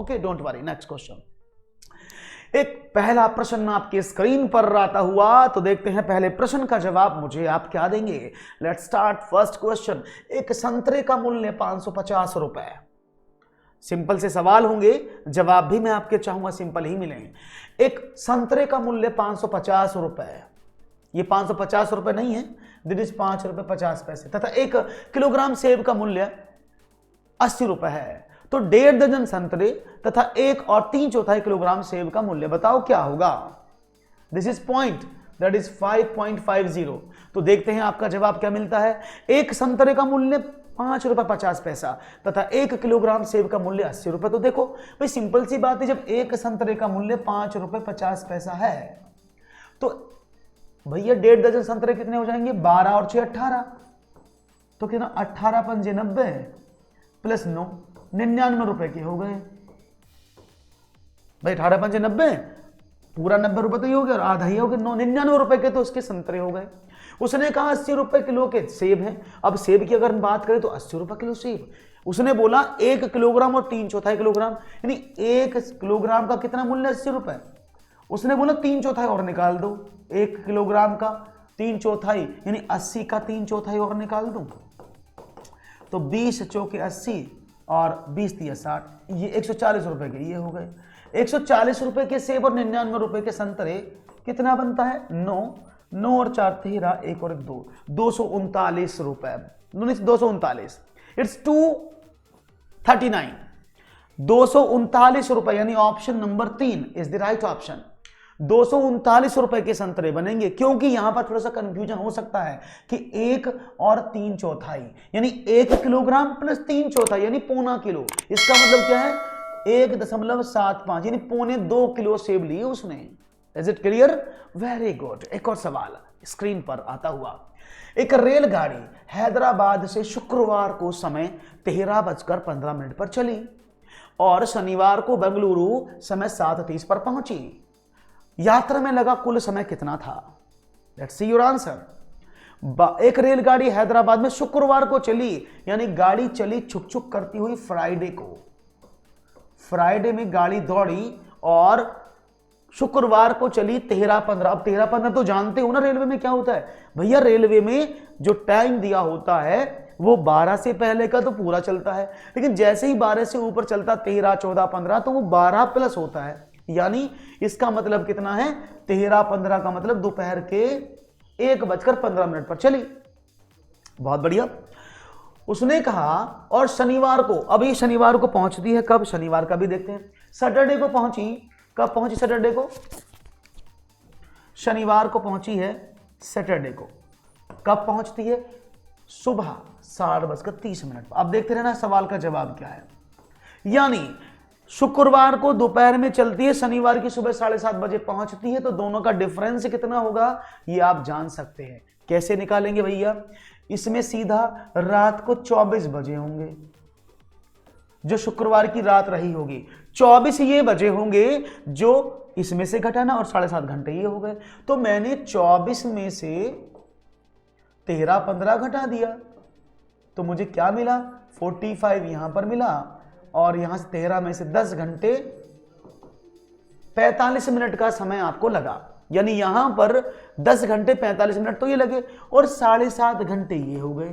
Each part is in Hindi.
Okay, don't worry. Next question, एक पहला प्रश्न आपके स्क्रीन पर आता हुआ, तो देखते हैं पहले प्रश्न का जवाब मुझे आप क्या देंगे। Let's start first question. एक संतरे का मूल्य 550 रुपए। सिंपल से सवाल होंगे, जवाब भी मैं आपके चाहूंगा सिंपल ही मिले। एक संतरे का मूल्य 550 रुपए, ये 550 रुपए नहीं है, दिट इज 5 रुपए 50 पैसे, तथा 1 किलोग्राम सेब का मूल्य 80 रुपए है। तो 1.5 दर्जन संतरे तथा 1 और 3/4 किलोग्राम सेब का मूल्य बताओ क्या होगा। This is point, that is 5.50। तो देखते हैं आपका जवाब क्या मिलता है। एक संतरे का मूल्य 5 रुपए 50 पैसा तथा 1 किलोग्राम सेब का मूल्य 80 रुपए। तो देखो भाई सिंपल सी बात है, जब एक संतरे का मूल्य 5 रुपए 50 पैसा है तो भैया 1.5 दर्जन संतरे कितने हो जाएंगे, 12 और 6 18, तो कितना 18 पंजे 90 प्लस 9 99 रुपए के हो गए भाई। 18 पंजे 90, पूरा 90 रुपए तो ही हो गया और आधा ही हो गया, 99 रुपए के तो उसके संतरे हो गए। उसने कहा 80 रुपए किलो के सेब हैं। अब सेब की अगर बात करें तो 80 रुपए किलो सेब। उसने बोला 1 किलोग्राम और 3/4 किलोग्राम, यानी 1 किलोग्राम का कितना मूल्य 80 रुपए। उसने बोला 3/4 और निकाल दो, 1 किलोग्राम का 3/4 यानी 80 का 3/4 और निकाल दो, तो 20 चौके 80 और 20 तिया 60, ये 140 रुपए के ये हो गए। 140 रुपए के सेब और 99 रुपए के संतरे कितना बनता है, 9 और 4 13, 1 और 1 2, 239 रुपए, 239, इट्स 239, 239 रुपए, यानी option number 3 is the right option. 239 रुपए के संतरे बनेंगे, क्योंकि यहां पर थोड़ा सा कंफ्यूजन हो सकता है कि 1 और 3/4 यानी 1 किलोग्राम प्लस 3/4 यानी पौना किलो, इसका मतलब क्या है 1.75 यानी 1.25 किलो सेब लिए उसने। Is it clear? Very good. एक और सवाल स्क्रीन पर आता हुआ। एक रेलगाड़ी हैदराबाद से शुक्रवार को समय 13:15 पर चली और शनिवार को बेंगलुरु समय 7:30 पर पहुंची। यात्रा में लगा कुल समय कितना था? Let's see your answer. एक रेलगाड़ी हैदराबाद में शुक्रवार को चली, यानी गाड़ी चली छुक छुक करती हुई फ्राइडे को। फ्राइडे में गाड़ी दौड़ी और शुक्रवार को चली 13:15। अब 13:15 तो जानते हो ना रेलवे में क्या होता है भैया, रेलवे में जो टाइम दिया होता है वो 12 से पहले का तो पूरा चलता है, लेकिन जैसे ही 12 से ऊपर चलता 13 14 15 तो वो 12 प्लस होता है, यानी इसका मतलब कितना है 13:15 का मतलब दोपहर के 1:15 पर चली। बहुत बढ़िया। उसने कहा और शनिवार को, अभी शनिवार को पहुंचती है, कब शनिवार का भी देखते हैं। सैटरडे को पहुंची, कब पहुंची सैटरडे को? शनिवार को पहुंची है सैटरडे को। कब पहुंचती है? सुबह 7:30 पर। अब देखते रहना सवाल का जवाब क्या है। यानी शुक्रवार को दोपहर में चलती है, शनिवार की सुबह 7:30 बजे पहुंचती है, तो दोनों का डिफरेंस कितना होगा ये आप जान सकते हैं। कैसे निकालेंगे भैया? इसमें सीधा रात को 24 बजे होंगे, जो शुक्रवार की रात रही होगी, 24 ये बजे होंगे जो इसमें से घटाना और 7.5 घंटे ये हो गए। तो मैंने 24 में से 13-15 घटा दिया, तो मुझे क्या मिला 45 यहां पर मिला, और यहां से 13 में से 10 घंटे 45 मिनट का समय आपको लगा, यानी यहां पर 10 घंटे 45 मिनट तो ये लगे और 7.5 घंटे ये हो गए,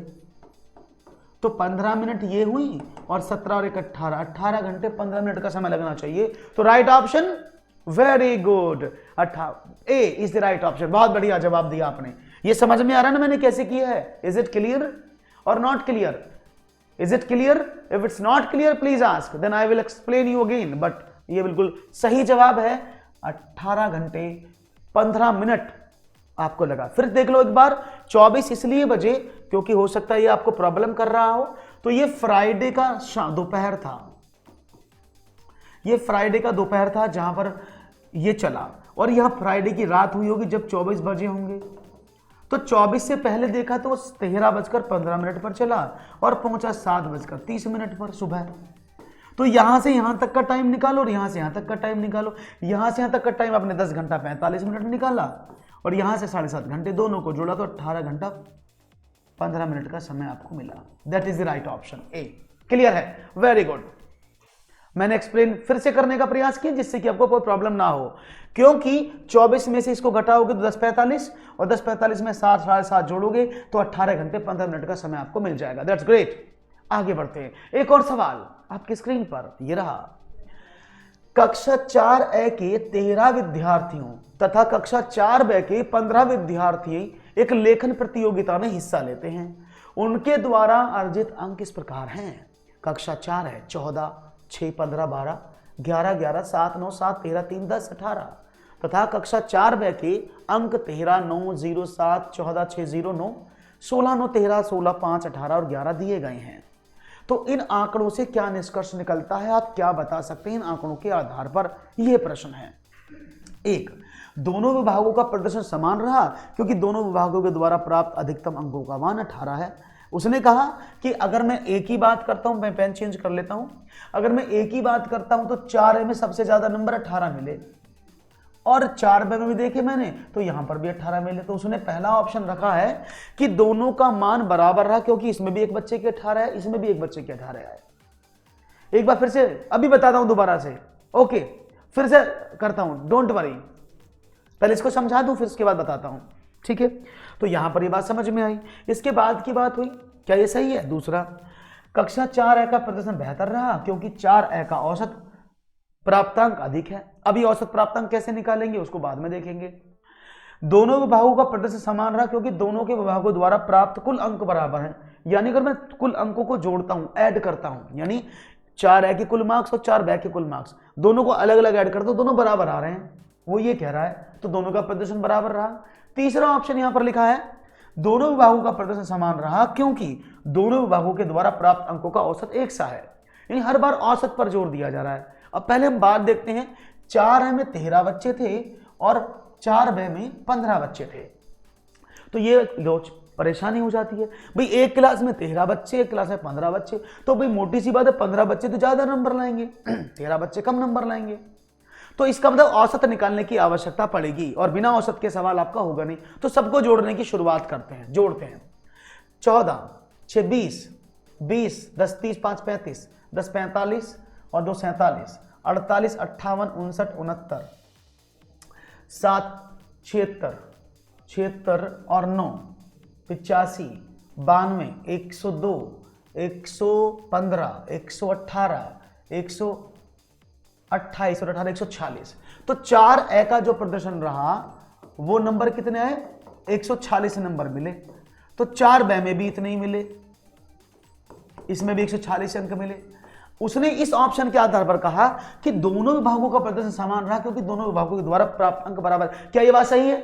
तो 15 मिनट ये हुई और 17 और 1 18 घंटे 15 मिनट का समय लगना चाहिए। तो right option, very good, 18 A is the right option. बहुत बढ़िया जवाब दिया आपने। ये समझ में आ रहा है ना मैंने कैसे किया है? इज इट क्लियर और not clear? Is it clear? If it's not clear please ask, then I will explain you again. But ये बिल्कुल सही जवाब है, 18 घंटे 15 मिनट आपको लगा। फिर देख लो एक बार, 24 इसलिए बजे क्योंकि हो सकता है ये आपको प्रॉब्लम कर रहा हो, तो ये फ्राइडे का दोपहर था, ये फ्राइडे का दोपहर था जहां पर ये चला, और यहां फ्राइडे की रात हुई होगी जब 24 बजे होंगे। तो 24 से पहले देखा तो 13:15 पर चला और पहुंचा 7:30 पर सुबह। तो यहां से यहां तक का टाइम निकालो और यहां से यहां तक का टाइम निकालो। यहां से यहां तक का टाइम आपने 10 घंटा 45 मिनट निकाला और यहां से 7.5 घंटे, दोनों को जोड़ा तो 18 घंटा 15 मिनट का समय आपको मिला। That is the right option A. Clear है? Very good. मैंने एक्सप्लेन फिर से करने का प्रयास किया जिससे कि आपको कोई प्रॉब्लम ना हो, क्योंकि 24 में से इसको घटाओगे तो 10:45 और 10:45 में 7 साढ़े 7 जोड़ोगे तो 18 घंटे 15 मिनट का समय आपको मिल जाएगा। That's great. आगे बढ़ते हैं, एक और सवाल आपकी स्क्रीन पर ये रहा। कक्षा 4A के 13 विद्यार्थियों तथा कक्षा 4B के 15 विद्यार्थी एक लेखन प्रतियोगिता में हिस्सा लेते हैं। उनके द्वारा अर्जित अंक इस प्रकार हैं। कक्षा 4 है 14, 6, 15, 12, 11, 11, 7, 9, 7, 13, 3, 10, 18 तथा कक्षा 4B के अंक 13, 9, 0, 7, 14, 6, 0, 9, 16, 9, 13, 16, 5, 18 और 11 दिए गए हैं। तो इन आंकड़ों से क्या निष्कर्ष निकलता है, आप क्या बता सकते हैं इन आंकड़ों के आधार पर? यह प्रश्न है। एक, दोनों विभागों का प्रदर्शन समान रहा क्योंकि दोनों विभागों के द्वारा प्राप्त अधिकतम अंकों का मान 18 है। उसने कहा कि अगर मैं एक ही बात करता हूं, मैं पेन चेंज कर लेता हूं, अगर मैं एक ही बात करता हूं तो 4A में सबसे ज्यादा नंबर 18 मिले और 4B में भी देखे मैंने तो यहां पर भी 18 मिले। तो उसने पहला ऑप्शन रखा है कि दोनों का मान बराबर रहा क्योंकि इसमें भी एक बच्चे के 18 है, इसमें भी एक बच्चे के 18 है। एक बार फिर से अभी बताता हूं दोबारा से, ओके फिर से करता हूं, डोंट वरी, पहले इसको समझा दूं फिर उसके बाद बताता हूं, ठीक है? तो यहां पर ये बात समझ में आई। इसके बाद की बात हुई, क्या ये सही है? दूसरा, कक्षा 4A का प्रदर्शन बेहतर रहा क्योंकि 4A का औसत प्राप्तांक अधिक है। अभी औसत प्राप्तांक कैसे निकालेंगे उसको बाद में देखेंगे। दोनों विभागों का प्रदर्शन समान रहा क्योंकि दोनों के विभागों द्वारा प्राप्त कुल अंक बराबर हैं। यानी अगर मैं कुल अंकों को जोड़ता हूं, ऐड करता हूं, यानी 4A के कुल मार्क्स और 4B के कुल मार्क्स दोनों को अलग अलग ऐड कर दो, दोनों बराबर आ रहे हैं, वो ये कह रहा है, तो दोनों का प्रदर्शन बराबर रहा। तीसरा ऑप्शन यहां पर लिखा है, दोनों विभागों का प्रदर्शन समान रहा क्योंकि दोनों विभागों के द्वारा प्राप्त अंकों का औसत एक सा है। यानी हर बार औसत पर जोर दिया जा रहा है। अब पहले हम बात देखते हैं, 4A में 13 बच्चे थे और 4B में 15 बच्चे थे। तो ये परेशानी हो जाती है भाई, एक क्लास में 13 बच्चे, एक क्लास में 15 बच्चे, तो भाई मोटी सी बात है 15 बच्चे तो ज्यादा नंबर लाएंगे 13 बच्चे कम नंबर लाएंगे। तो इसका मतलब औसत निकालने की आवश्यकता पड़ेगी और बिना औसत के सवाल आपका होगा नहीं। तो सबको जोड़ने की शुरुआत करते हैं, जोड़ते हैं। 14, 6, 20, 20, 10, 30, 5, 35, 10, 45 और 2, 47, 48, 58, 59, 69, 7, 76, 76 और 9, 85, 92, 102, 115, 118, 128 और 18, 146। तो 4A का जो प्रदर्शन रहा वो नंबर कितने आए? 146 नंबर मिले। तो 4B में भी इतने ही मिले, इसमें भी 146 अंक मिले। उसने इस ऑप्शन के आधार पर कहा कि दोनों विभागों का प्रदर्शन समान रहा क्योंकि दोनों विभागों के द्वारा प्राप्त अंक बराबर। क्या ये बात सही है?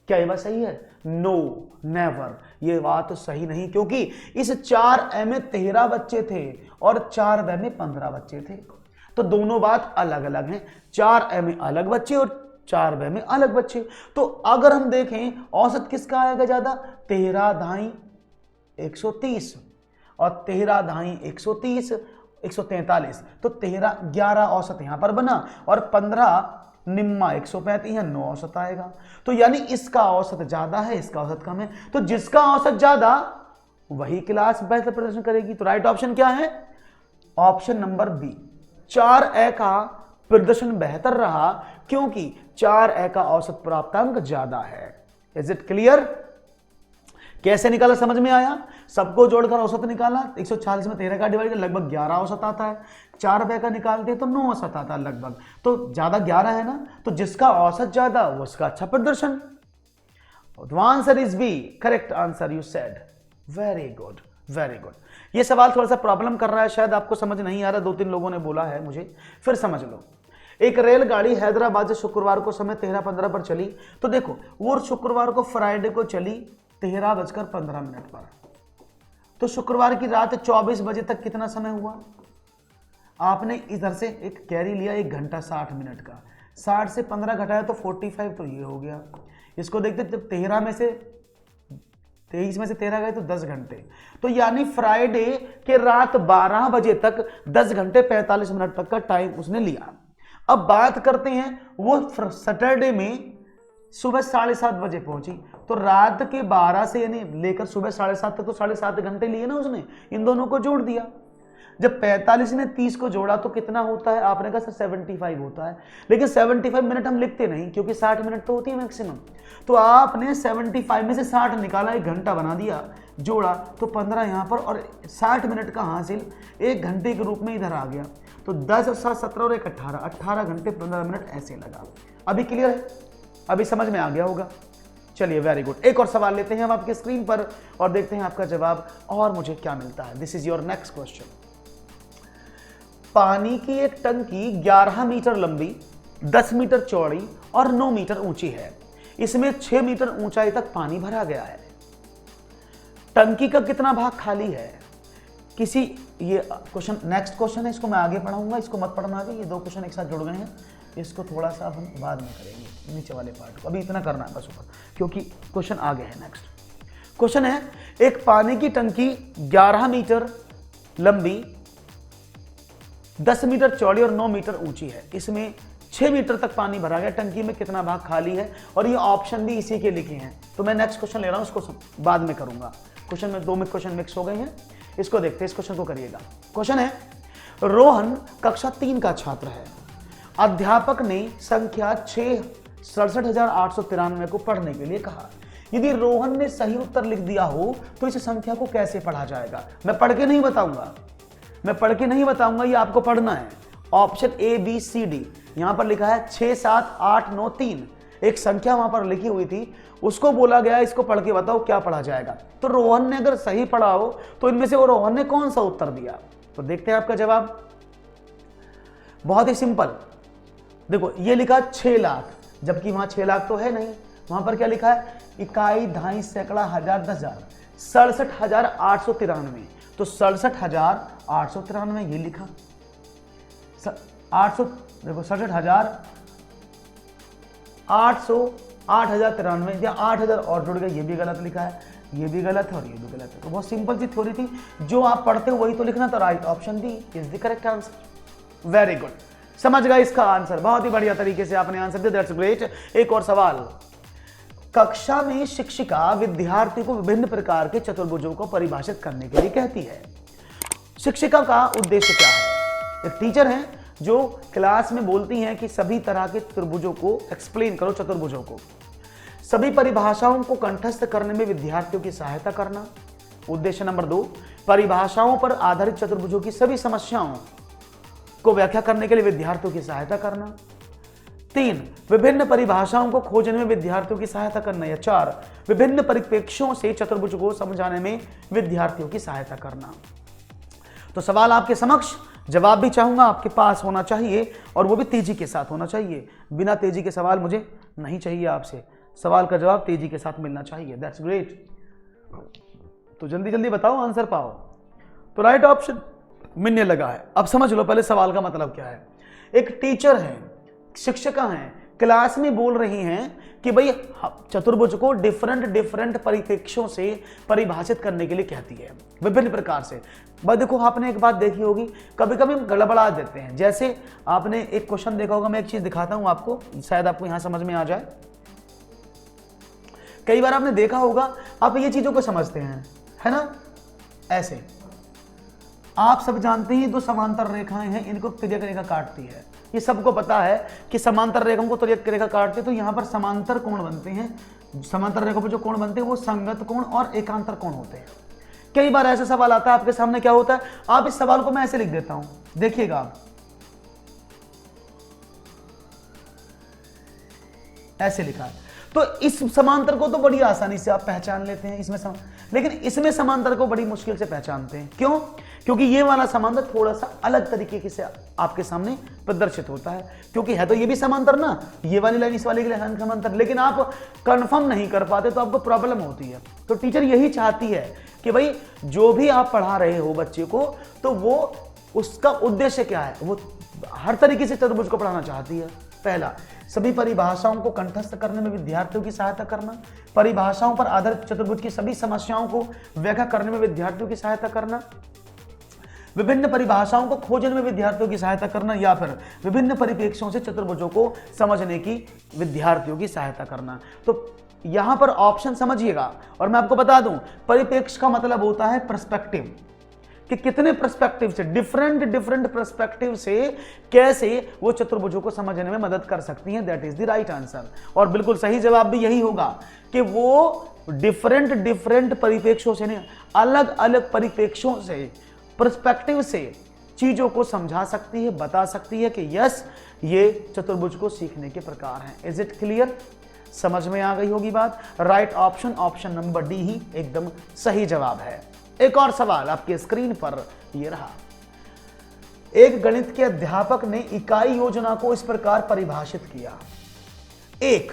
क्या ये बात सही है? नो, नेवर, ये बात तो सही नहीं, क्योंकि इस 4A में 13 बच्चे थे और 4B में 15 बच्चे थे। तो दोनों बात अलग अलग हैं। 4A में अलग बच्चे और 4B में अलग बच्चे। तो अगर हम देखें औसत किसका आएगा ज्यादा? 13 धाई 130 और 13 धाई 130, 143। तो 13, 11 औसत यहां पर बना और 15 निम्मा 135 है, 9 औसत आएगा। तो यानी इसका औसत ज्यादा है, इसका औसत कम है। तो जिसका औसत ज्यादा वही क्लास बेहतर प्रदर्शन करेगी। तो राइट ऑप्शन क्या है? ऑप्शन नंबर बी, 4A का प्रदर्शन बेहतर रहा क्योंकि 4A का औसत प्राप्तांक ज्यादा है। Is it clear? कैसे निकाला समझ में आया? सबको जोड़कर औसत निकाला, 140 में 13 का डिवाइड लगभग 11 औसत आता है। 4B का निकालते हैं तो 9 औसत आता है लगभग, तो ज्यादा 11 है ना, तो जिसका औसत ज्यादा वो उसका अच्छा प्रदर्शन। Answer is B, correct answer you said. Very good, very good. ये सवाल थोड़ा सा प्रॉब्लम कर रहा है, शायद आपको समझ नहीं आ रहा, 2-3 लोगों ने बोला है मुझे, फिर समझ लो। एक रेलगाड़ी हैदराबाद से शुक्रवार को समय 13:15 पर चली। तो देखो वो शुक्रवार को फ्राइडे को चली 13:15 पर। तो शुक्रवार की रात 24 बजे तक कितना समय हुआ? आपने इधर से एक कैरी लिया 1 घंटा 60 मिनट का, 60 से 15 घटाया तो 45, तो ये हो गया। इसको देखते जब 23 में से 13 गए तो 10 घंटे। तो यानी फ्राइडे के रात 12 बजे तक 10 घंटे 45 मिनट तक का टाइम उसने लिया। अब बात करते हैं वो सैटरडे में सुबह 7:30 बजे पहुंची। तो रात के 12 से यानी लेकर सुबह 7:30 तक तो 7.5 घंटे लिए ना उसने, इन दोनों को जोड़ दिया। जब 45 ने 30 को जोड़ा तो कितना होता है? आपने कहा सर 75 होता है, लेकिन 75 मिनट हम लिखते नहीं क्योंकि 60 मिनट तो होती है मैक्सिमम। तो आपने 75 में से 60 निकाला, 1 घंटा बना दिया, जोड़ा तो 15 यहाँ पर, और 60 मिनट का हासिल 1 घंटे के रूप में इधर आ गया। तो 10 और 7 17 और 1 18, 18 घंटे 15 मिनट ऐसे लगा। अभी क्लियर है? अभी समझ में आ गया होगा। चलिए वेरी गुड। एक और सवाल लेते हैं हम आपके स्क्रीन पर और देखते हैं आपका जवाब और मुझे क्या मिलता है। This is your next question. पानी की एक टंकी 11 मीटर लंबी, 10 मीटर चौड़ी और 9 मीटर ऊंची है। इसमें 6 मीटर ऊंचाई तक पानी भरा गया है। टंकी का कितना भाग खाली है? किसी, ये क्वेश्चन नेक्स्ट क्वेश्चन है, इसको मैं आगे पढ़ाऊंगा, इसको मत पढ़ना आगे, ये 2 क्वेश्चन एक साथ जुड़ गए हैं, इसको थोड़ा सा हम बाद में करेंगे, नीचे वाले पार्ट को। अभी इतना करना है बस ऊपर, क्योंकि क्वेश्चन आगे है। नेक्स्ट क्वेश्चन है, एक पानी की टंकी 11 मीटर लंबी, 10 मीटर चौड़ी और 9 मीटर ऊंची है। इसमें 6 मीटर तक पानी भरा गया। टंकी में कितना भाग खाली है? और ये ऑप्शन भी इसी के लिखे हैं। तो मैं नेक्स्ट क्वेश्चन ले रहा हूं, उसको बाद में करूंगा। क्वेश्चन में 2 क्वेश्चन मिक्स हो गए हैं, इसको देखते हैं। इस क्वेश्चन को करिएगा। क्वेश्चन है, रोहन कक्षा 3 का छात्र है। अध्यापक ने संख्या 67,893 को पढ़ने के लिए कहा। यदि रोहन ने सही उत्तर लिख दिया हो तो इस संख्या को कैसे पढ़ा जाएगा? मैं पढ़ के नहीं बताऊंगा, ये आपको पढ़ना है। Option A B C D, यहां पर लिखा है 6 7 8 9 3, एक संख्या वहां पर लिखी हुई थी, उसको बोला गया इसको पढ़ के बताओ क्या पढ़ा जाएगा। तो रोहन ने अगर सही पढ़ा हो तो इनमें से वो रोहन ने कौन सा उत्तर दिया? तो देखते हैं आपका जवाब। बहुत ही सिंपल, देखो ये लिखा 6 लाख, जबकि वहां 6 लाख तो है नहीं। वहां पर क्या लिखा है? इकाई, दहाई, सैकड़ा, हजार, 10,000, 67,893। तो 67,893 ये लिखा, 800, देखो 67,893 या 8,000 और जुड़ गए, ये भी गलत लिखा है, ये भी गलत है और ये भी गलत है। तो बहुत सिंपल सी थ्योरी थी, जो आप पढ़ते हो वही तो लिखना। तो right option D is the correct answer. Very good, समझ गए इसका आंसर, बहुत ही बढ़िया तरीके से आपने आंसर दिया, दैट्स ग्रेट। एक और सवाल। कक्षा में शिक्षिका विद्यार्थी को विभिन्न प्रकार के चतुर्भुजों को परिभाषित करने के लिए कहती है। शिक्षिका का उद्देश्य क्या है? एक टीचर है जो क्लास में बोलती हैं कि सभी तरह के त्रिभुजों को एक्सप्लेन करो, चतुर्भुजों को। सभी परिभाषाओं को कंठस्थ करने में विद्यार्थियों की सहायता करना। उद्देश्य नंबर 2, परिभाषाओं पर आधारित चतुर्भुजों की सभी समस्याओं को व्याख्या करने के लिए विद्यार्थियों की सहायता करना। 3, विभिन्न परिभाषाओं को खोजने में विद्यार्थियों की सहायता करना। या 4, विभिन्न परिप्रेक्ष्यों से चतुर्भुज को समझाने में विद्यार्थियों की सहायता करना। तो सवाल आपके समक्ष, जवाब भी चाहूंगा आपके पास होना चाहिए और वो भी तेजी के साथ होना चाहिए। बिना तेजी के सवाल मुझे नहीं चाहिए आपसे, सवाल का जवाब तेजी के साथ मिलना चाहिए। That's great. तो जल्दी जल्दी बताओ, आंसर पाओ। तो राइट ऑप्शन मिलने लगा है। अब समझ लो पहले सवाल का मतलब क्या है। एक टीचर है, शिक्षिका हैं, क्लास में बोल रही हैं कि भाई चतुर्भुज को डिफरेंट परिप्रेक्ष्यों से परिभाषित करने के लिए कहती है, विभिन्न प्रकार से। बस देखो, आपने एक बात देखी होगी, कभी कभी हम गड़बड़ा देते हैं। जैसे आपने एक क्वेश्चन देखा होगा, मैं एक चीज दिखाता हूं आपको, शायद आपको यहां समझ में आ जाए। कई बार आपने देखा होगा, आप ये चीजों को समझते हैं, है ना? ऐसे आप सब जानते हैं 2 समांतर रेखाएं हैं, इनको तिर्यक रेखा काटती है। ये सबको पता है कि समांतर रेखाओं को तिर्यक रेखा काटते हैं, तो यहां पर समांतर कोण बनते हैं। समांतर रेखा पर जो कोण बनते हैं वो संगत कोण और एकांतर कोण होते हैं। कई बार ऐसा सवाल आता है आपके सामने, क्या होता है, आप इस सवाल को मैं ऐसे लिख देता हूं, देखिएगा आप, ऐसे लिखा है। तो इस समांतर को तो बड़ी आसानी से आप पहचान लेते हैं, लेकिन इसमें समांतर को बड़ी मुश्किल से पहचानते हैं। क्यों? क्योंकि ये वाला समांतर थोड़ा सा अलग तरीके से आपके सामने प्रदर्शित होता है। क्योंकि है तो ये भी समांतर ना, ये वाली लाइन इस वाली की लाइन समांतर, लेकिन आप कंफर्म नहीं कर पाते तो आपको प्रॉब्लम होती है। तो टीचर यही चाहती है कि भाई जो भी आप पढ़ा रहे हो बच्चे को, तो वो उसका उद्देश्य क्या है, वो हर तरीके से चतुर्भुज को पढ़ाना चाहती है। पहला, सभी परिभाषाओं को कंठस्थ करने में विद्यार्थियों की सहायता करना। परिभाषाओं पर आधारित चतुर्भुज की सभी समस्याओं को व्याख्या करने में विद्यार्थियों की सहायता करना। विभिन्न परिभाषाओं को खोजने में विद्यार्थियों की सहायता करना। या फिर विभिन्न परिप्रेक्ष्यों से चतुर्भुजों को समझने की विद्यार्थियों की सहायता करना। तो यहां पर ऑप्शन समझिएगा, और मैं आपको बता दूं, परिप्रेक्ष्य का मतलब होता है पर्सपेक्टिव। कि कितने पर्सपेक्टिव से, डिफरेंट पर्सपेक्टिव से कैसे वो चतुर्भुजों को समझने में मदद कर सकती हैं। That is the right answer. और बिल्कुल सही जवाब भी यही होगा कि वो डिफरेंट परिप्रेक्ष्यों से नहीं, अलग अलग परिप्रेक्ष्यों से, पर्सपेक्टिव से चीजों को समझा सकती है, बता सकती है कि यस, ये चतुर्भुज को सीखने के प्रकार हैं। Is it clear? समझ में आ गई होगी बात। Right option, option number D ही एकदम सही जवाब है। एक और सवाल आपकी स्क्रीन पर ये रहा। एक गणित के अध्यापक ने इकाई योजना को इस प्रकार परिभाषित किया। एक,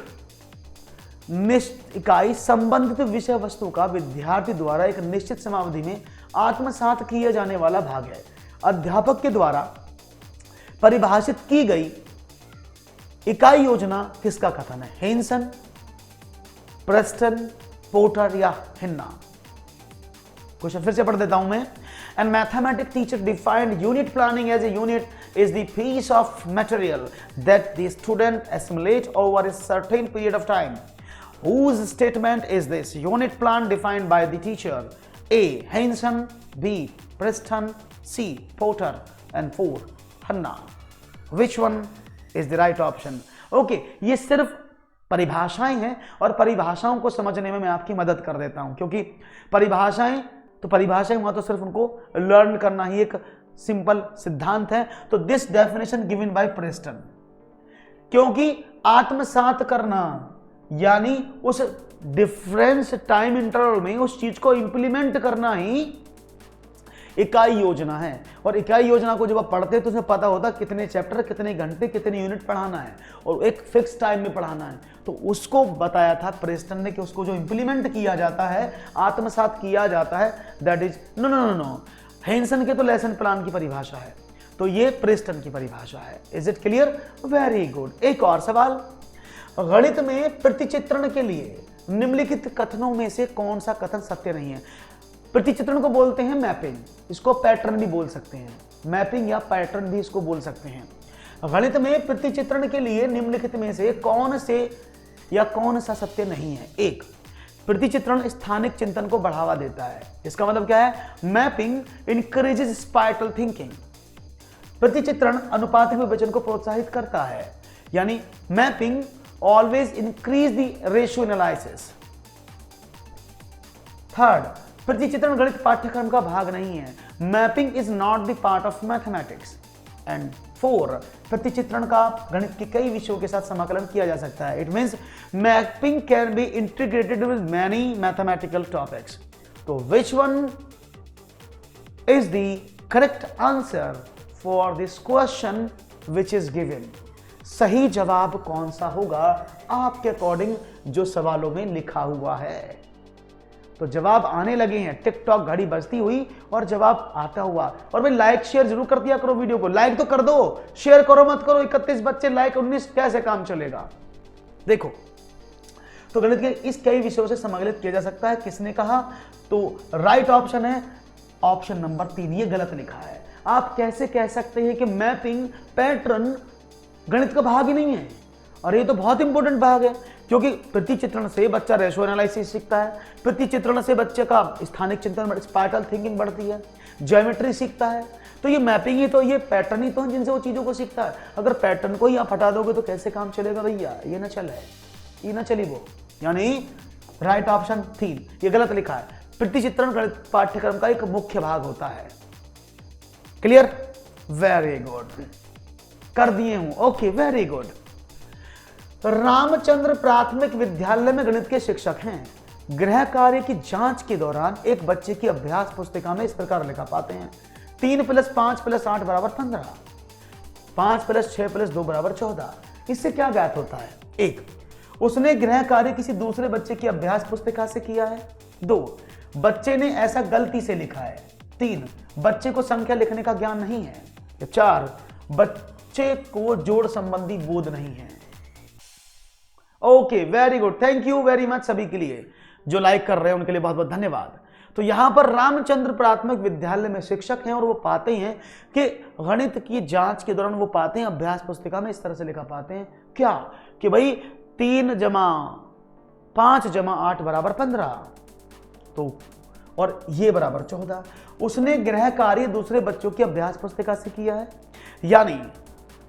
निश्चित इकाई संबंधित विषय वस्तु का विद्यार्थी द्वारा एक निश्चित समयावधि में आत्मसात किया जाने वाला भाग है। अध्यापक के द्वारा परिभाषित की गई इकाई योजना किसका कथन है? हेंसन, प्रेस्टन, पोर्टर या हिन्ना? क्वेश्चन फिर से पढ़ देता हूं मैं। And mathematics teacher defined unit planning as a unit is the piece of material that the student assimilate over a certain period of time. Whose statement is this? Unit plan defined by the teacher. A. Henson, B. Preston, C. Porter, and 4. Hanna. Which one is the right option? Okay, ये सिर्फ परिभाषाएं हैं और परिभाषाओं को समझने में मैं आपकी मदद कर देता हूं, क्योंकि परिभाषाएं वहां तो सिर्फ उनको लर्न करना ही एक सिंपल सिद्धांत है। तो this definition given by Preston, क्योंकि आत्मसात करना यानी उस डिफरेंस टाइम इंटरवल में उस चीज को इंप्लीमेंट करना ही इकाई योजना है। और इकाई योजना को जब आप पढ़ते हैं तो उसमें पता होता है कितने चैप्टर, कितने घंटे, कितने यूनिट पढ़ाना है और एक फिक्स टाइम में पढ़ाना है। तो उसको बताया था प्रेस्टन ने कि उसको जो इंप्लीमेंट किया जाता है, आत्मसात किया जाता है, दैट इज नो। हेंसन के तो लेसन प्लान की परिभाषा है, तो ये प्रेस्टन की परिभाषा है। Is it clear? Very good. एक और सवाल। गणित में प्रतिचित्रण के लिए निम्नलिखित कथनों में से कौन सा कथन सत्य नहीं है? प्रतिचित्रण को बोलते हैं मैपिंग, इसको पैटर्न भी बोल सकते हैं, मैपिंग या पैटर्न भी इसको बोल सकते हैं। गणित में प्रतिचित्रण के लिए निम्नलिखित में से कौन सा सत्य नहीं है? एक, प्रतिचित्रण स्थानिक चिंतन को बढ़ावा देता है। इसका मतलब क्या है? Mapping encourages spiral thinking. प्रतिचित्रण अनुपातिक विवेचन को प्रोत्साहित करता है, यानी mapping always increase the ratio analysis. Third, प्रतिचित्रण गणित पाठ्यक्रम का भाग नहीं है। Mapping is not the part of mathematics. And 4, प्रतिचित्रण का गणित के कई विषयों के साथ समाकलन किया जा सकता है। It means mapping can be integrated with many mathematical topics. तो which one is the correct answer for this question which is given? सही जवाब कौन सा होगा आपके अकॉर्डिंग जो सवालों में लिखा हुआ है? तो जवाब आने लगे हैं, टिकटॉक घड़ी बजती हुई और जवाब आता हुआ। और भाई लाइक शेयर जरूर कर दिया करो, वीडियो को लाइक तो कर दो, शेयर करो मत करो। 31 बच्चे लाइक, 19 कैसे काम चलेगा? देखो, तो गणित के इस कई विषयों से समाकलित किया जा सकता है। किसने कहा? तो राइट ऑप्शन है ऑप्शन नंबर 3। ये गलत लिखा है। आप कैसे कह सकते हैं कि मैपिंग पैटर्न गणित का भाग ही नहीं है? और ये तो बहुत इंपॉर्टेंट भाग है, क्योंकि प्रतिचित्रण से बच्चा रेशियो एनालिसिस सीखता है, प्रतिचित्रण से बच्चे का स्थानिक चिंतन, स्पाइरल थिंकिंग बढ़ती है, ज्योमेट्री सीखता है। तो ये मैपिंग ही तो, ये पैटर्न ही तो है जिनसे वो चीजों को सीखता है। अगर पैटर्न को ही आप हटा दोगे तो कैसे काम चलेगा भैया? ये ना चले, ये ना चली वो। यानी राइट ऑप्शन 3 ये गलत लिखा है। प्रतिचित्रण गणित पाठ्यक्रम का एक मुख्य भाग होता है। क्लियर? वेरी गुड, कर दिए हूं। Okay, very good. रामचंद्र प्राथमिक विद्यालय में गणित के शिक्षक हैं। गृह कार्य की जांच के दौरान एक बच्चे की अभ्यास पुस्तिका में इस प्रकार लिखा पाते हैं: 3 + 5 + 8 = 15, 5 + 6 + 2 = 14। इससे क्या ज्ञात होता है? 1, उसने गृह कार्य किसी दूसरे बच्चे की अभ्यास पुस्तिका से किया है। 2, बच्चे ने ऐसा गलती से लिखा है। 3, बच्चे को संख्या लिखने का ज्ञान नहीं है। 4, बच्चे को जोड़ संबंधी बोध नहीं है। Okay, very good, thank you very much सभी के लिए जो लाइक कर रहे हैं, उनके लिए बहुत बहुत धन्यवाद। तो यहां पर रामचंद्र प्राथमिक विद्यालय में शिक्षक हैं और वो पाते हैं कि गणित की जांच के दौरान वो पाते हैं अभ्यास पुस्तिका में इस तरह से लिखा पाते हैं क्या कि भाई 3 + 5 + 8 = 15। तो और ये बराबर 14। उसने गृह कार्य दूसरे बच्चों की अभ्यास पुस्तिका से किया है, यानी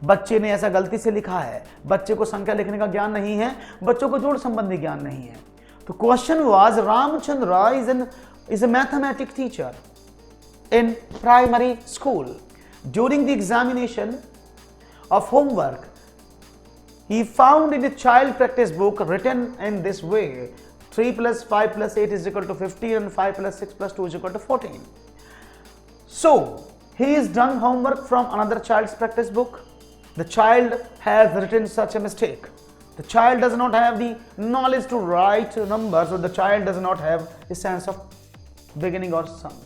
बच्चे ने ऐसा गलती से लिखा है, बच्चे को संख्या लिखने का ज्ञान नहीं है, बच्चों को जोड़ संबंधी ज्ञान नहीं है। तो question was Ramchandra Rai is a mathematics teacher in primary school. During the examination of homework, he found in the child practice book written in this way: 3 plus 5 plus 8 is equal to 15 and 5 plus 6 plus 2 is equal to 14. So he is done homework from another child's practice book. The child has written such a mistake. The child does not have the knowledge to write numbers, or the child does not have a sense of beginning or sum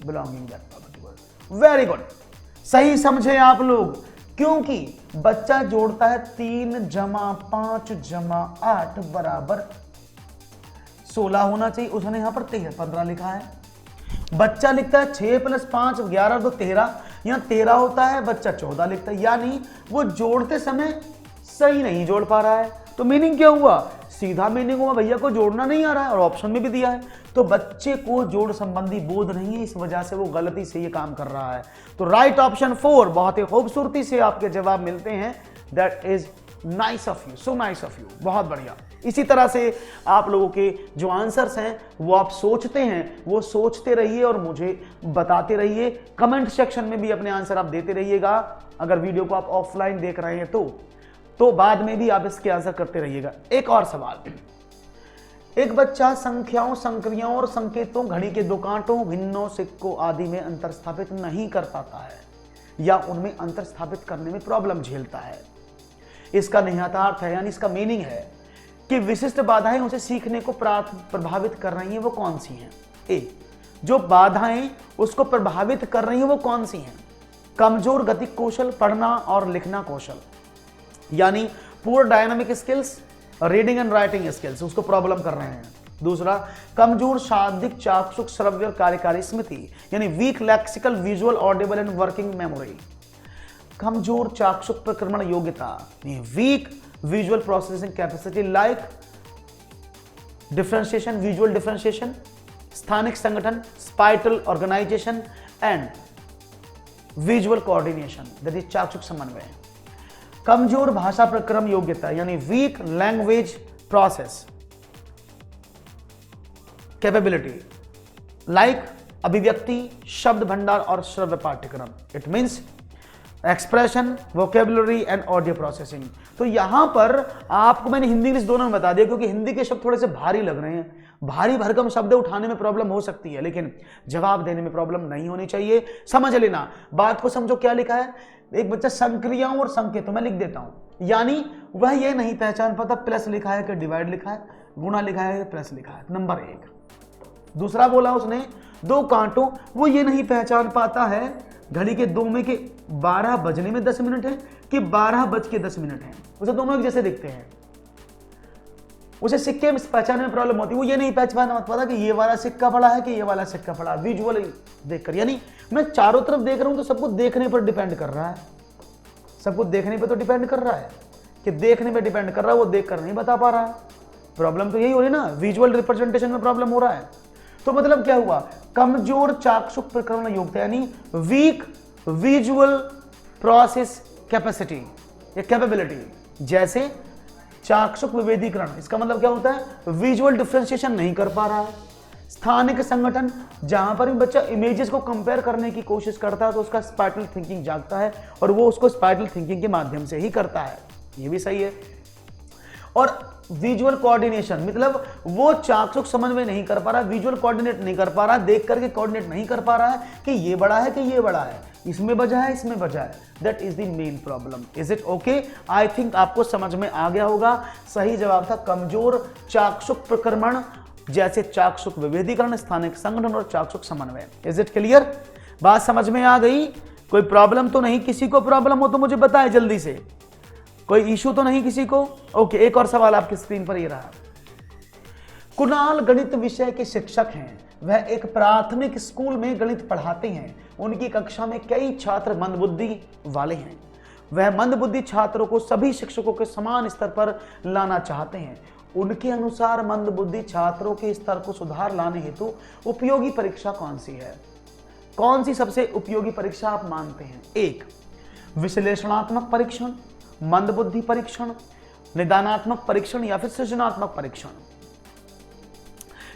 belonging that particular. Very good. सही समझे आप लोग, क्योंकि बच्चा जोड़ता है 3 जमा 5 जमा 8 बराबर 16 होना चाहिए, उसने यहां पर 15 लिखा है। बच्चा लिखता है 6 प्लस 5 11 तो 13, यहां 13 होता है, बच्चा 14 लिखता है, यानी वो जोड़ते समय सही नहीं जोड़ पा रहा है। तो मीनिंग क्या हुआ? सीधा मीनिंग हुआ भैया को जोड़ना नहीं आ रहा है, और ऑप्शन में भी दिया है, तो बच्चे को जोड़ संबंधी बोध नहीं है, इस वजह से वो गलती से ये काम कर रहा है। तो राइट ऑप्शन 4 बहुत ही खूबसूरती से आपके जवाब मिलते हैं। That is nice of you, so nice of you, बहुत बढ़िया। इसी तरह से आप लोगों के जो आंसर्स हैं वो आप सोचते हैं, वो सोचते रहिए और मुझे बताते रहिए। कमेंट सेक्शन में भी अपने आंसर आप देते रहिएगा। अगर वीडियो को आप ऑफलाइन देख रहे हैं तो बाद में भी आप इसके आंसर करते रहिएगा। एक और सवाल, एक बच्चा संख्याओं, संक्रियाओं और संकेतों, घड़ी के 2 कांटों, भिन्नों, सिक्कों आदि में अंतर स्थापित नहीं कर पाता है या उनमें अंतर स्थापित करने में प्रॉब्लम झेलता है। इसका निहितार्थ है, यानी इसका मीनिंग है कि विशिष्ट बाधाएं उसे सीखने को प्रभावित कर रही हैं, वो कौन सी हैं? ए, जो बाधाएं उसको प्रभावित कर रही हैं वो कौन सी हैं? कमजोर गति कौशल, पढ़ना और लिखना कौशल, यानी पूर dynamic skills, reading and writing skills उसको प्रॉब्लम कर रहे हैं। दूसरा, कमजोर शाब्दिक, चाक्षुष, श्रव्य और कार्यकारी स्मृति, यानी weak lexical, visual, audible and working memory. कमजोर चाक्षुष प्रक्रमण योग्यता, weak visual processing capacity like differentiation, visual differentiation, स्थानिक संगठन, spatial organization and visual coordination, that is चाक्षुष समन्वय। कमजोर भाषा प्रक्रम योग्यता, यानी weak language process capability like अभिव्यक्ति, शब्द भंडार और श्रव्य पाठ्यक्रम। It means expression, vocabulary and audio processing. तो यहां पर आपको मैंने हिंदी इंग्लिश दोनों में बता दिया, क्योंकि हिंदी के शब्द थोड़े से भारी लग रहे हैं, भारी भरकम शब्द उठाने में प्रॉब्लम हो सकती है, लेकिन जवाब देने में प्रॉब्लम नहीं होनी चाहिए। समझ लेना, बात को समझो। क्या लिखा है? एक बच्चा संक्रियाओं और संकेतों में लिख देता हूं, यानी वह ये नहीं पहचान पाता प्लस लिखा है कि डिवाइड लिखा है, गुणा लिखा है कि प्लस लिखा है, नंबर 1। दूसरा बोला उसने 2 कांटों, वो ये नहीं पहचान पाता है घड़ी के 2 में के 12 बजने में 10 मिनट है कि 12 बज के 10 मिनट है, उसे दोनों एक जैसे दिखते हैं। उसे सिक्के में पहचानने में प्रॉब्लम होती है, वो ये नहीं पहचान पाता कि ये वाला सिक्का पड़ा है कि ये वाला सिक्का पड़ा, विजुअली देखकर। यानी मैं चारों तरफ देख रहा हूं तो सबको देखने पर डिपेंड कर रहा है, सबको देखने पर तो डिपेंड कर रहा है कि देखने पर डिपेंड कर रहा है, वो देख कर नहीं बता पा रहा है। प्रॉब्लम तो यही हो रही ना, विजुअल रिप्रेजेंटेशन में प्रॉब्लम हो रहा है। तो मतलब क्या हुआ? कमजोर चाक्षुष प्रक्रमण योग्यता, यानी वीक विजुअल प्रोसेस कैपेसिटी या कैपेबिलिटी। जैसे चाक्षुष विभेदीकरण, इसका मतलब क्या होता है? विजुअल डिफरेंशिएशन नहीं कर पा रहा है। स्थानिक संगठन, जहां पर भी बच्चा इमेजेस को कंपेयर करने की कोशिश करता है तो उसका स्पाइटल थिंकिंग जागता है, और वो उसको स्पाइटल थिंकिंग के माध्यम से ही करता है, ये भी सही है। और विजुअल कोऑर्डिनेशन, मतलब वो चाक्षुष समन्वय नहीं कर पा रहा, विजुअल कोऑर्डिनेट नहीं कर पा रहा, देख करके कोऑर्डिनेट नहीं कर पा रहा है कि ये बड़ा है कि ये बड़ा है, इसमें बजा है इसमें बजा है। That is the main problem. Is it okay? I think आपको समझ में आ गया होगा। सही जवाब था कमजोर चाक्षुष प्रक्रमण, जैसे चाक्षुष विभेदीकरण, स्थानिक संगठन और चाक्षुष समन्वय। Is it clear? बात समझ में आ गई? कोई प्रॉब्लम तो नहीं? किसी को प्रॉब्लम हो तो मुझे बताएं जल्दी से, कोई इशू तो नहीं किसी को? ओके, एक और सवाल आपकी स्क्रीन पर ये रहा। कुणाल गणित विषय के शिक्षक हैं, वह एक प्राथमिक स्कूल में गणित पढ़ाते हैं। उनकी कक्षा में कई छात्र मंदबुद्धि वाले हैं। वह मंदबुद्धि छात्रों को सभी शिक्षकों के समान स्तर पर लाना चाहते हैं। उनके अनुसार मंदबुद्धि छात्रों के स्तर को सुधार लाने हेतु उपयोगी परीक्षा कौन सी है? कौन सी सबसे उपयोगी परीक्षा आप मानते हैं? 1 विश्लेषणात्मक परीक्षण, मंदबुद्धि परीक्षण, निदानात्मक परीक्षण या फिर सृजनात्मक परीक्षण।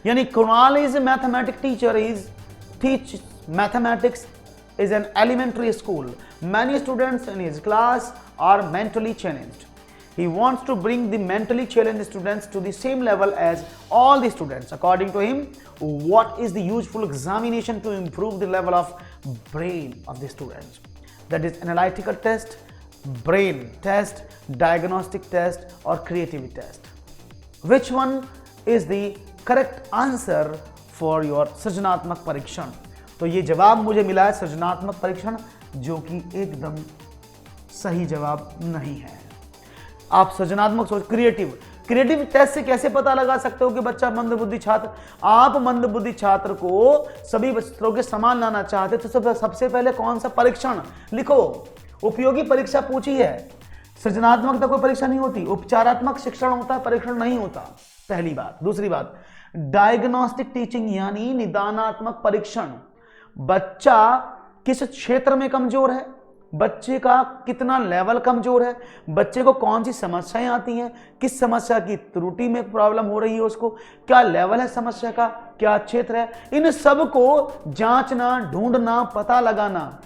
यानी Kunal is a mathematics teacher, is teach mathematics is an elementary school. Many students in his class are mentally challenged. He wants to bring the mentally challenged students to the same level as all the students. According to him, what is the useful examination to improve the level of brain of the students? That is analytical test, brain test, diagnostic test or creativity test. Which one is the correct answer for your सृजनात्मक परीक्षण? तो ये जवाब मुझे मिला है सृजनात्मक परीक्षण, जो कि एकदम सही जवाब नहीं है। आप सृजनात्मक सोच, क्रिएटिव टेस्ट से कैसे पता लगा सकते हो कि बच्चा मंदबुद्धि छात्र? आप मंदबुद्धि छात्र को सभी बच्चों के समान लाना चाहते तो सबसे पहले कौन सा परीक्षण लिखो? उपयोगी परीक्षा पूछी है। सृजनात्मक कोई परीक्षा नहीं होती, उपचारात्मक शिक्षण होता है, परीक्षण नहीं होता, पहली बात। दूसरी बात, डायग्नोस्टिक टीचिंग यानी निदानात्मक परीक्षण। बच्चा किस क्षेत्र में कमजोर है, बच्चे का कितना लेवल कमजोर है, बच्चे को कौन सी समस्याएं आती हैं, किस समस्या की त्रुटि में प्रॉब्लम हो रही है उसको, क्या लेवल है समस्या का, क्या क्षेत्र है, इन सब को जांचना, ढूंढना, पता लगाना,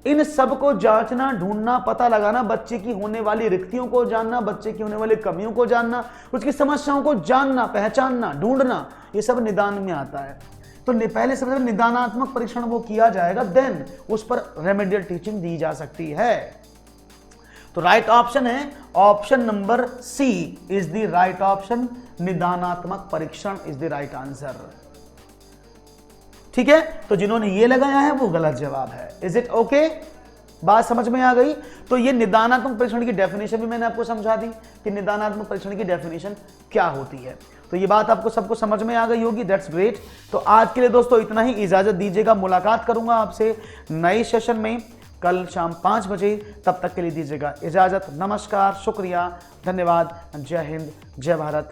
इन सब को जांचना, ढूंढना, पता लगाना, बच्चे की होने वाली रिक्तियों को जानना, बच्चे की होने वाली कमियों को जानना, उसकी समस्याओं को जानना, पहचानना, ढूंढना, ये सब निदान में आता है। तो पहले सबसे निदानात्मक परीक्षण वो किया जाएगा, देन उस पर रेमेडियल टीचिंग दी जा सकती है। तो राइट ऑप्शन है option number C is the right option, निदानात्मक परीक्षण इज द राइट आंसर। ठीक है, तो जिन्होंने ये लगाया है वो गलत जवाब है। Is it okay? बात समझ में आ गई? तो ये निदानात्मक परीक्षण की डेफिनेशन भी मैंने आपको समझा दी कि निदानात्मक परीक्षण की डेफिनेशन क्या होती है। तो ये बात आपको सबको समझ में आ गई होगी, दैट्स ग्रेट। तो आज के लिए दोस्तों इतना ही, इजाजत दीजिएगा, मुलाकात करूंगा आपसे नए सेशन में कल शाम 5 बजे। तब तक के लिए दीजिएगा इजाजत। नमस्कार, शुक्रिया, धन्यवाद, जय हिंद, जय भारत।